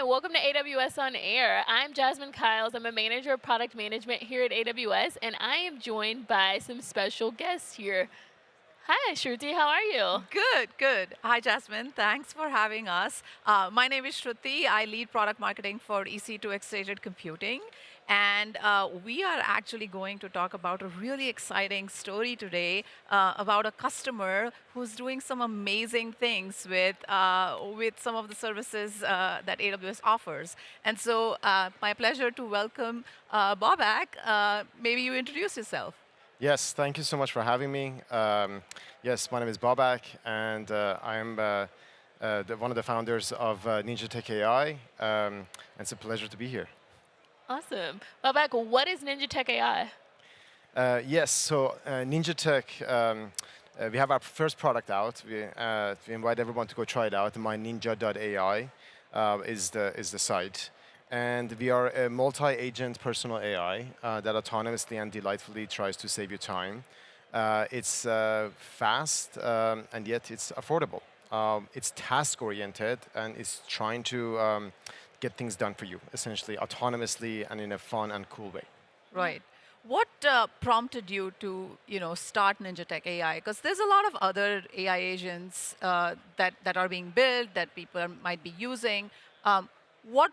and welcome to AWS On Air. I'm Jasmine Kiles. I'm a manager of product management here at AWS, and I am joined by some special guests here. Hi, Shruti. How are you? Good, good. Hi, Jasmine. Thanks for having us. My name is Shruti. I lead product marketing for EC2 Extended Computing. And we are actually going to talk about a really exciting story today about a customer who's doing some amazing things with some of the services that AWS offers. And so my pleasure to welcome Bobak. Maybe you introduce yourself. Yes, thank you so much for having me. Yes, my name is Bobak, and I'm one of the founders of NinjaTech AI. It's a pleasure to be here. Awesome. Babak, what is NinjaTech AI? Yes, so NinjaTech, we have our first product out. We invite everyone to go try it out. MyNinja.ai is the site. And we are a multi-agent personal AI that autonomously and delightfully tries to save you time. It's fast, and yet it's affordable. It's task-oriented, and it's trying to get things done for you, essentially, autonomously and in a fun and cool way. Right. What prompted you to, start NinjaTech AI? Because there's a lot of other AI agents that are being built that people might be using. What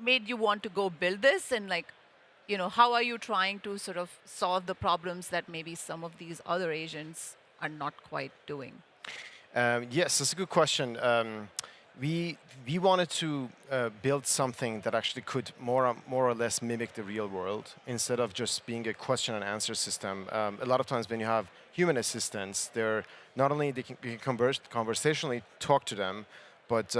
made you want to go build this, and how are you trying to sort of solve the problems that maybe some of these other agents are not quite doing? Yes, that's a good question. We wanted to build something that actually could more or less mimic the real world instead of just being a question and answer system. A lot of times when you have human assistants, they're not only you can conversationally talk to them, but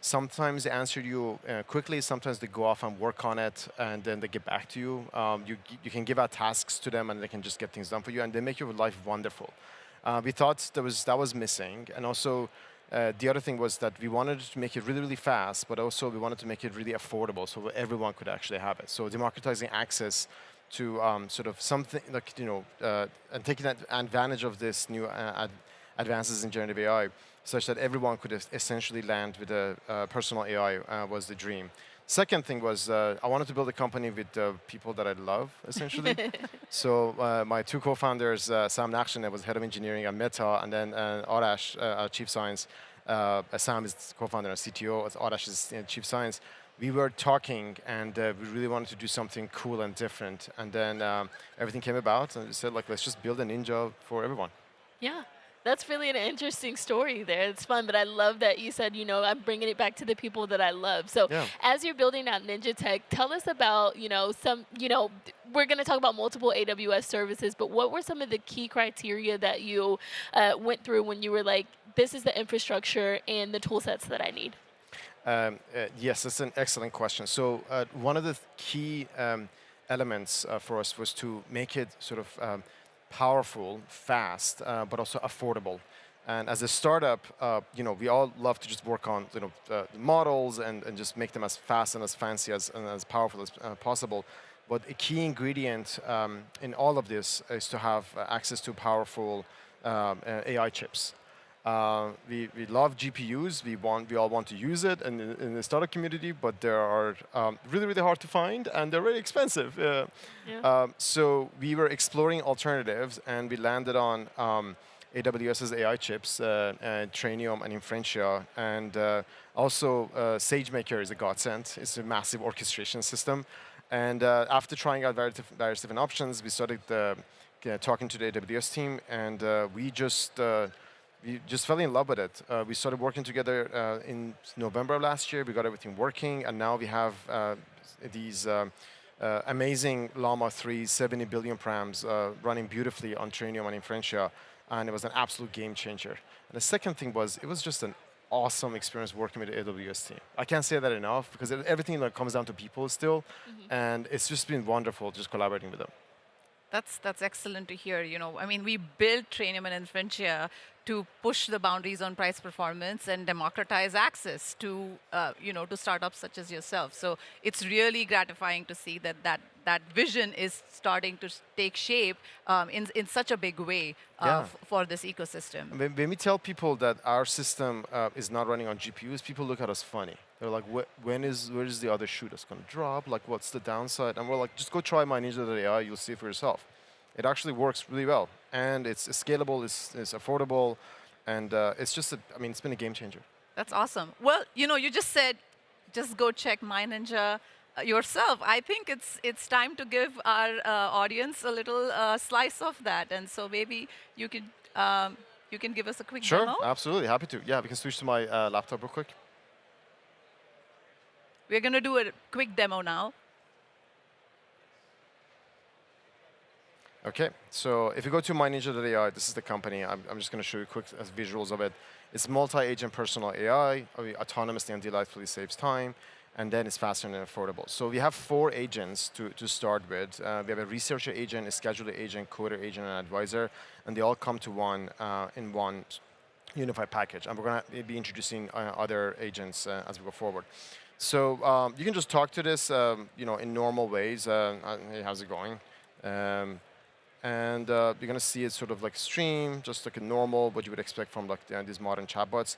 sometimes they answer you quickly. Sometimes they go off and work on it, and then they get back to you. You can give out tasks to them, and they can just get things done for you, and they make your life wonderful. We thought that was missing, and also the other thing was that we wanted to make it really, really fast, but also we wanted to make it really affordable, so everyone could actually have it. So democratizing access to sort of something like and taking advantage of this new advances in generative AI, such that everyone could essentially land with a personal AI was the dream. Second thing was I wanted to build a company with people that I love, essentially. So my two co-founders, Sam Nakhshan, was head of engineering at Meta, and then Arash, our chief science. Sam is co-founder and CTO. Arash is chief science. We were talking, and we really wanted to do something cool and different. And then everything came about, and we said, let's just build a Ninja for everyone. Yeah. That's really an interesting story there. It's fun, but I love that you said, I'm bringing it back to the people that I love. So Yeah. as you're building out NinjaTech, tell us about, we're going to talk about multiple AWS services, but what were some of the key criteria that you went through when you were like, this is the infrastructure and the tool sets that I need? Yes, that's an excellent question. So one of the key elements for us was to make it sort of powerful, fast, but also affordable. And as a startup, we all love to just work on models and just make them as fast and as fancy and as powerful as possible. But a key ingredient in all of this is to have access to powerful AI chips. We love GPUs. We all want to use it in the startup community, but they are really, really hard to find, and they're really expensive. Yeah. So we were exploring alternatives, and we landed on AWS's AI chips, Trainium and Inferentia, and also SageMaker is a godsend. It's a massive orchestration system. And after trying out various different options, we started talking to the AWS team, and we just fell in love with it. We started working together in November of last year. We got everything working, and now we have these amazing Llama 3 70 billion params running beautifully on Trainium and Inferentia, and it was an absolute game changer. And the second thing was, it was just an awesome experience working with the AWS team. I can't say that enough, because everything comes down to people still, and it's just been wonderful just collaborating with them. That's excellent to hear. I mean, we built Trainium and Inferentia to push the boundaries on price performance and democratize access to to startups such as yourself. So it's really gratifying to see that that vision is starting to take shape in such a big way Yeah. for this ecosystem. When we tell people that our system is not running on GPUs, people look at us funny. They're like, where is the other shoe that's going to drop? Like, what's the downside? And we're like, just go try my Ninja.ai, you'll see for yourself. It actually works really well. And it's scalable, it's affordable, and it's just, it's been a game changer. That's awesome. Well, you just said, just go check My Ninja yourself. I think it's time to give our audience a little slice of that, and so maybe you can give us a quick Sure, demo. absolutely, happy to. Yeah, we can switch to my laptop real quick. We're going to do a quick demo now. Okay, so if you go to myninja.ai, this is the company. I'm just going to show you quick visuals of it. It's multi-agent personal AI, autonomously and delightfully saves time, and then it's faster and affordable. So we have 4 agents to start with. We have a researcher agent, a scheduler agent, coder agent, and advisor, and they all come to in one unified package. And we're going to be introducing other agents as we go forward. So you can just talk to this, in normal ways. Hey, how's it going? And you're going to see it sort of like stream, just like a normal, what you would expect from like these modern chatbots.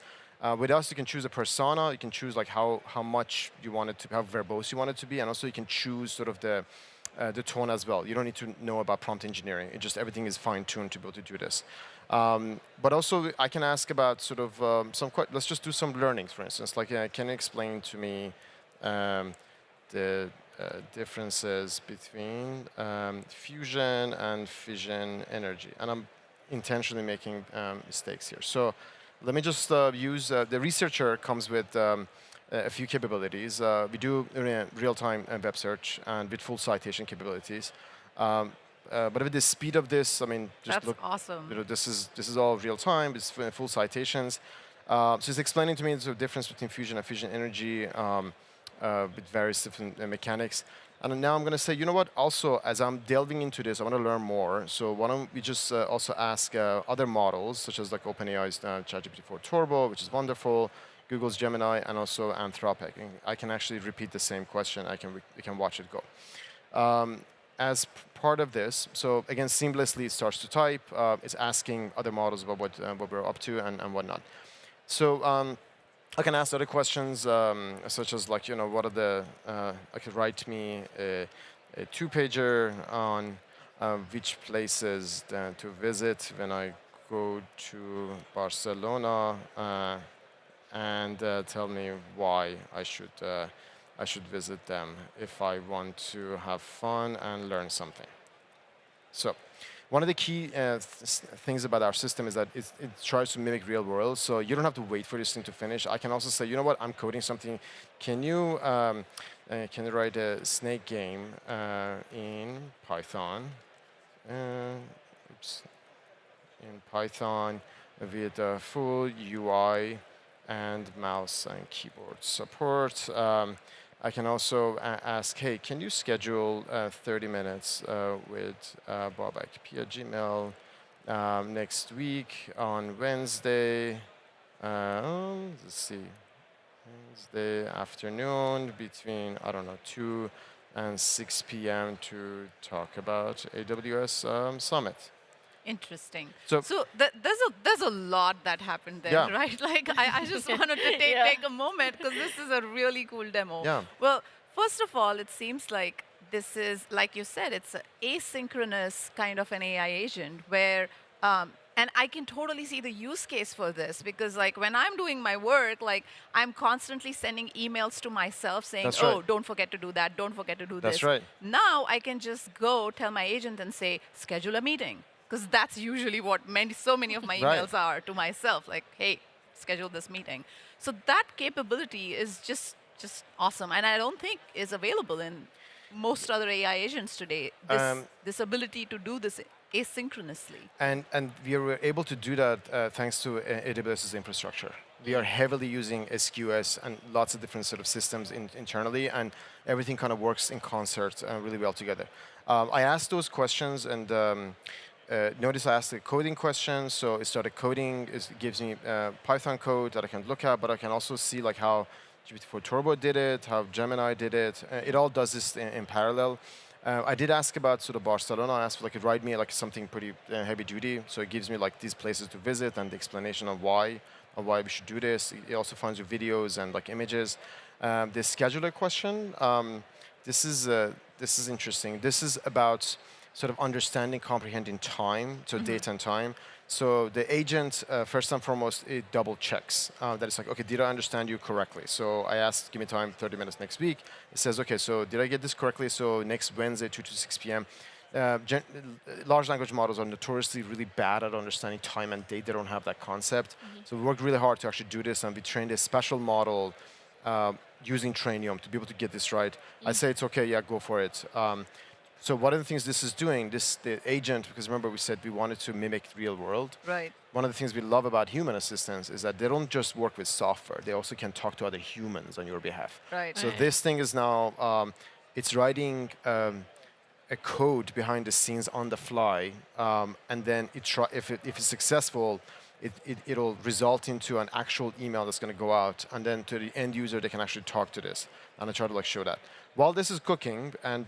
With us, you can choose a persona. You can choose like how much you want it to, how verbose you want it to be, and also you can choose sort of the tone as well. You don't need to know about prompt engineering. It just everything is fine-tuned to be able to do this. But also, I can ask about sort of let's just do some learnings, for instance. Like, can you explain to me the differences between fusion and fission energy? And I'm intentionally making mistakes here. So let me just use, the researcher comes with a few capabilities. We do real-time web search and with full citation capabilities. But with the speed of this, just That's look. awesome. This is all real time. It's full citations. So it's explaining to me the difference between fusion and fission energy with various different mechanics. And now I'm going to say, you know what? Also, as I'm delving into this, I want to learn more. So why don't we just also ask other models, such as like OpenAI's ChatGPT-4 Turbo, which is wonderful, Google's Gemini, and also Anthropic. And I can actually repeat the same question. We can watch it go. As part of this, so again, seamlessly it starts to type. It's asking other models about what we're up to and whatnot. So I can ask other questions, such as like, what are the, I could write me a 2-pager on which places to visit when I go to Barcelona, and tell me why I should visit them if I want to have fun and learn something. So one of the key things about our system is that it tries to mimic real world. So you don't have to wait for this thing to finish. I can also say, you know what, I'm coding something. Can you write a snake game in Python? Oops. In Python with full UI and mouse and keyboard support. I can also ask, hey, can you schedule 30 minutes with Bob IKP at Gmail next week on Wednesday, let's see, Wednesday afternoon between, 2 and 6 p.m. to talk about AWS Summit. Interesting. So there's a lot that happened there, Yeah. right? Like I just wanted to take a moment because this is a really cool demo. Yeah. Well, first of all, it seems like this is, like you said, it's an asynchronous kind of an AI agent where, and I can totally see the use case for this because like when I'm doing my work, like I'm constantly sending emails to myself saying, That's oh, right. don't forget to do that, don't forget to do That's this. right. Now I can just go tell my agent and say, schedule a meeting. Because that's usually what so many of my Right. emails are to myself, like, hey, schedule this meeting. So that capability is just awesome, and I don't think is available in most other AI agents today. This ability to do this asynchronously. And we were able to do that thanks to AWS's infrastructure. We are heavily using SQS and lots of different sort of systems internally, and everything kind of works in concert really well together. I asked those questions, and notice I asked the coding question, so it started coding. It gives me Python code that I can look at, but I can also see like how GPT-4 Turbo did it, how Gemini did it. It all does this in parallel. I did ask about sort of Barcelona. I asked for, like, write me like something pretty heavy duty. So it gives me like these places to visit and the explanation of why we should do this. It also finds you videos and like images. The scheduler question. This is interesting. This is about sort of understanding, comprehending time, so date and time. So the agent, first and foremost, it double checks that it's like, okay, did I understand you correctly? So I asked, give me time, 30 minutes next week. It says, okay, so did I get this correctly? So next Wednesday, 2 to 6 p.m. Large language models are notoriously really bad at understanding time and date. They don't have that concept. So we worked really hard to actually do this, and we trained a special model using Trainium to be able to get this right. I say it's okay, yeah, go for it. So one of the things this is doing, the agent, because remember we said we wanted to mimic the real world. Right. One of the things we love about human assistants is that they don't just work with software, they also can talk to other humans on your behalf. Right. So this thing is now, it's writing a code behind the scenes on the fly, and then if it's successful, it'll result into an actual email that's going to go out, and then to the end user, they can actually talk to this. And I try to like show that. While this is cooking, and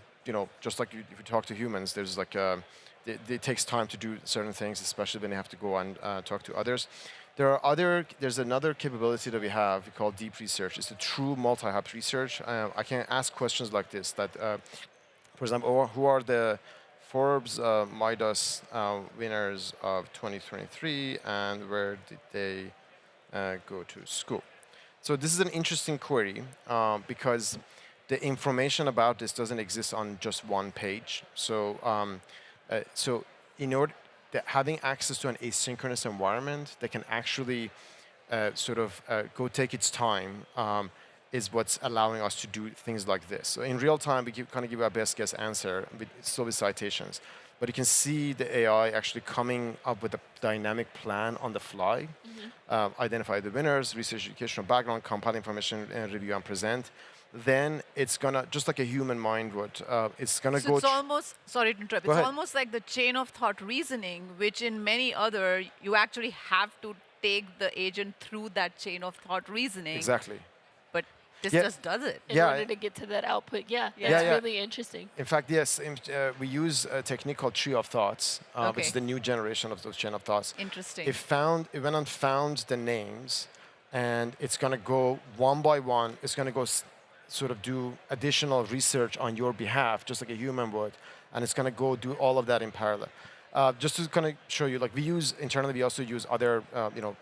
just like if you talk to humans, there's like it takes time to do certain things, especially when you have to go and talk to others. There's another capability that we have called deep research. It's a true multi-hub research. I can ask questions like this that, for example, who are the Forbes Midas winners of 2023 and where did they go to school? So this is an interesting query because the information about this doesn't exist on just one page. So, in order having access to an asynchronous environment that can actually go take its time is what's allowing us to do things like this. So in real time, we kind of give our best guess answer, still with citations. But you can see the AI actually coming up with a dynamic plan on the fly, identify the winners, research educational background, compile information, and review and present. Then it's gonna, just like a human mind would, it's gonna So go. it's almost, sorry to interrupt, Go it's ahead. almost like the chain of thought reasoning, which in many other, you actually have to take the agent through that chain of thought reasoning. Exactly. But this Yeah. just does it. In Yeah, order to get to that output. Yeah, Yeah. that's Yeah. really interesting. In fact, yes, we use a technique called tree of thoughts, which Okay. is the new generation of those chain of thoughts. Interesting. It went and found the names, and it's going to go one by one. It's going to go sort of do additional research on your behalf, just like a human would, and it's going to go do all of that in parallel. Just to kind of show you, like we also use other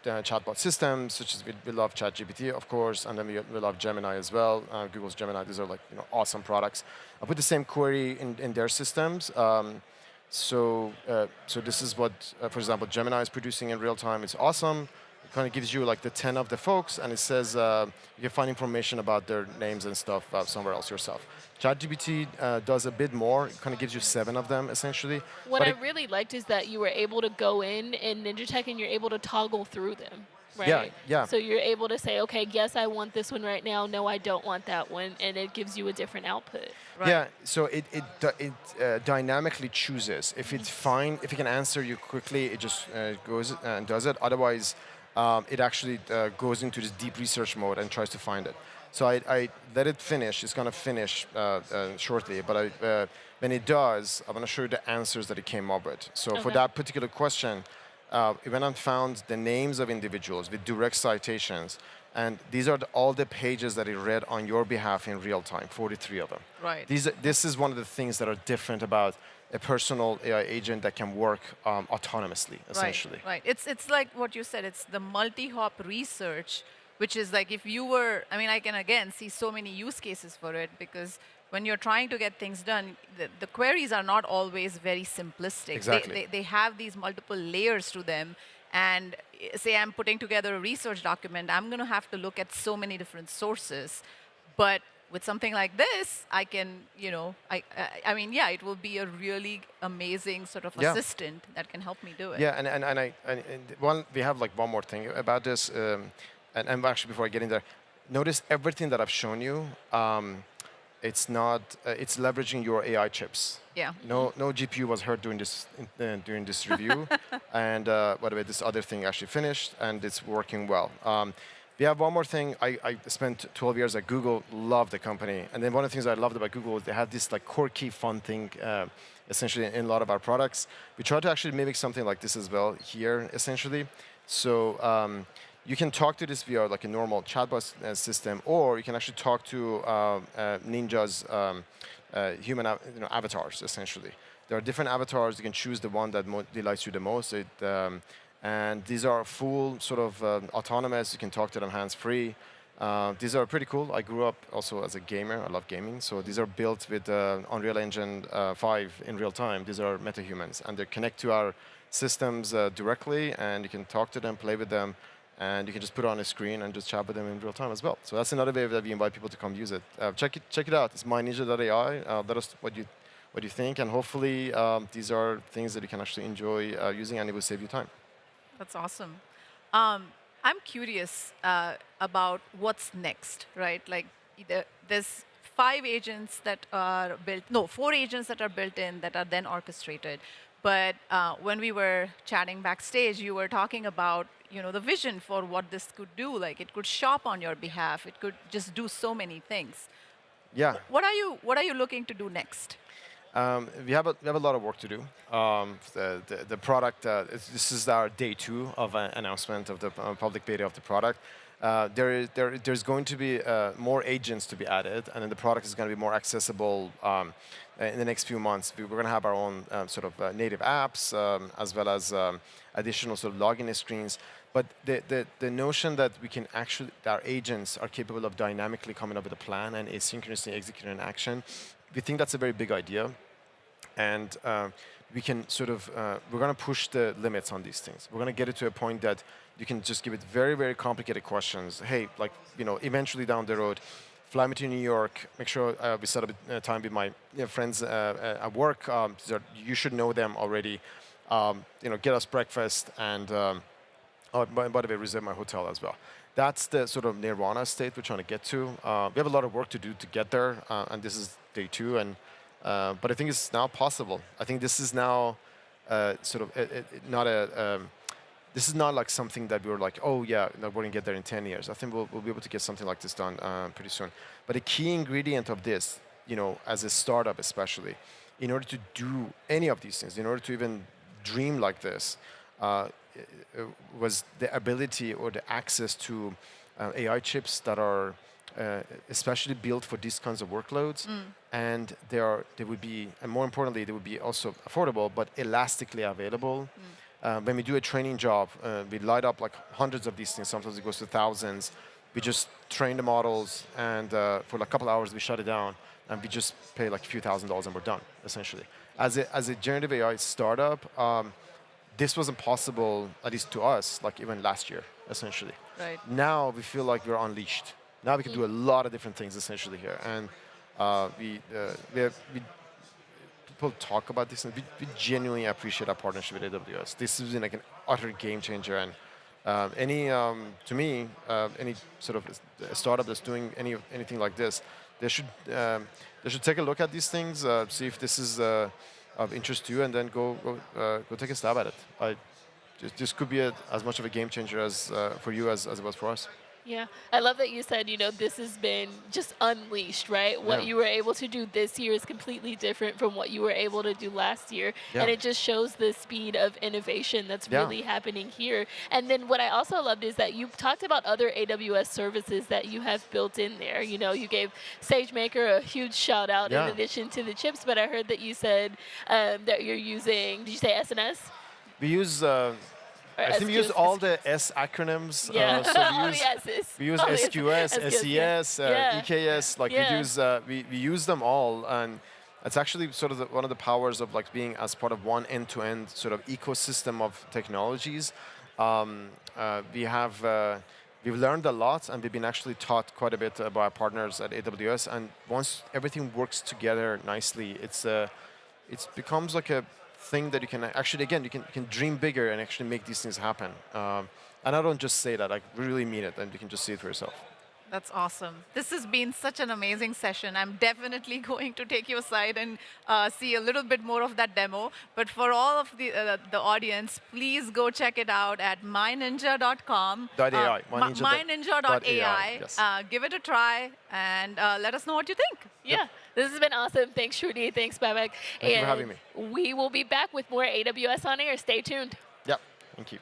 chatbot systems, such as we love ChatGPT, of course, and then we love Gemini as well. Google's Gemini, these are like awesome products. I put the same query in their systems. So this is what, for example, Gemini is producing in real time. It's awesome. It kind of gives you like the 10 of the folks, and it says you can find information about their names and stuff somewhere else yourself. ChatGPT does a bit more. It kind of gives you 7 of them, essentially. What I really liked is that you were able to go in NinjaTech and you're able to toggle through them, right? Yeah, yeah. So you're able to say, okay, yes, I want this one right now. No, I don't want that one. And it gives you a different output. Right. Yeah, so it dynamically chooses. If if it can answer you quickly, it just goes and does it. Otherwise, it actually goes into this deep research mode and tries to find it. So I let it finish. It's going to finish shortly. But when it does, I'm going to show you the answers that it came up with. So for that particular question, it went and found the names of individuals with direct citations. And these are all the pages that it read on your behalf in real time, 43 of them. Right. This is one of the things that are different about a personal AI agent that can work autonomously, essentially. Right. It's like what you said. It's the multi-hop research, which is like if you were, I mean, I can again see so many use cases for it because when you're trying to get things done, the queries are not always very simplistic. Exactly. They have these multiple layers to them. And say I'm putting together a research document, I'm going to have to look at so many different sources. But with something like this, I can, I mean, yeah, it will be a really amazing sort of assistant that can help me do it. Yeah, and we have like one more thing about this. And actually, before I get in there, notice everything that I've shown you. It's leveraging your AI chips. Yeah. No GPU was hurt during this review, and by the way, this other thing actually finished and it's working well. We have one more thing. I spent 12 years at Google, loved the company. And then one of the things I loved about Google is they had this like quirky, fun thing, essentially in a lot of our products. We try to actually mimic something like this as well here, essentially. So you can talk to this via like a normal chatbot system, or you can actually talk to Ninja's human avatars, essentially. There are different avatars. You can choose the one that delights you the most. And these are full sort of autonomous. You can talk to them hands-free. These are pretty cool. I grew up also as a gamer. I love gaming. So these are built with Unreal Engine 5 in real time. These are metahumans, and they connect to our systems directly, and you can talk to them, play with them, and you can just put it on a screen and just chat with them in real time as well. So that's another way that we invite people to come use it. Check it out. It's myninja.ai. Let us what you think, and hopefully these are things that you can actually enjoy using, and it will save you time. That's awesome. I'm curious about what's next, right? Like there's 5 agents that are built, no, 4 agents that are built in that are then orchestrated. But when we were chatting backstage, you were talking about the vision for what this could do. Like it could shop on your behalf. It could just do so many things. Yeah. What are you looking to do next? We have a lot of work to do. The product, this is our day 2 of an announcement of the public beta of the product. There's going to be more agents to be added, and then the product is going to be more accessible in the next few months. We're going to have our own sort of native apps, as well as additional sort of login screens. But the notion that we can actually, our agents are capable of dynamically coming up with a plan and asynchronously executing an action, we think that's a very big idea, and we can sort of, we're going to push the limits on these things. We're going to get it to a point that you can just give it very, very complicated questions. Hey, like, eventually down the road, fly me to New York, make sure we set up a time with my friends at work. You should know them already. Get us breakfast, and by the way, reserve my hotel as well. That's the sort of nirvana state we're trying to get to. We have a lot of work to do to get there, and this is day 2. But I think it's now possible. I think this is now sort of not a. This is not like something that we were like, oh yeah, we're going to get there in 10 years. I think we'll be able to get something like this done pretty soon. But a key ingredient of this, as a startup especially, in order to do any of these things, in order to even dream like this, was the ability or the access to AI chips that are especially built for these kinds of workloads, and they would be, and more importantly, they would be also affordable but elastically available. When we do a training job, we light up like hundreds of these things. Sometimes it goes to thousands. We just train the models, and for like a couple hours we shut it down, and we just pay like a few $1,000s and we're done, essentially. As a generative AI startup, this wasn't possible, at least to us, like even last year, essentially. Right. Now we feel like we're unleashed. Now we can do a lot of different things, essentially, here. And people talk about this, and we genuinely appreciate our partnership with AWS. This has been like an utter game changer. And to me, any sort of startup that's doing anything like this, they should take a look at these things, see if this is of interest to you, and then go take a stab at it. This could be as much of a game changer as for you as it was for us. Yeah, I love that you said, this has been just unleashed, right? What you were able to do this year is completely different from what you were able to do last year. And it just shows the speed of innovation that's really happening here. And then what I also loved is that you talked about other AWS services that you have built in there. You gave SageMaker a huge shout out in addition to the chips, but I heard that you said that you're using, did you say SNS? We use I think we use all the S acronyms. Yeah. So we use SQS, SES, EKS. Like we use them all, and it's actually sort of one of the powers of like being as part of one end-to-end sort of ecosystem of technologies. We've learned a lot, and we've been actually taught quite a bit by our partners at AWS. And once everything works together nicely, it becomes like a thing that you can actually, again, you can dream bigger and actually make these things happen. And I don't just say that, I really mean it, and you can just see it for yourself. That's awesome. This has been such an amazing session. I'm definitely going to take you aside and see a little bit more of that demo. But for all of the audience, please go check it out at myninja.com. .ai. myninja.ai. Yes. Give it a try and let us know what you think. Yeah, this has been awesome. Thanks, Shruti. Thanks, Babak. Thank you for having me. We will be back with more AWS on Air. Stay tuned. Yep. Thank you.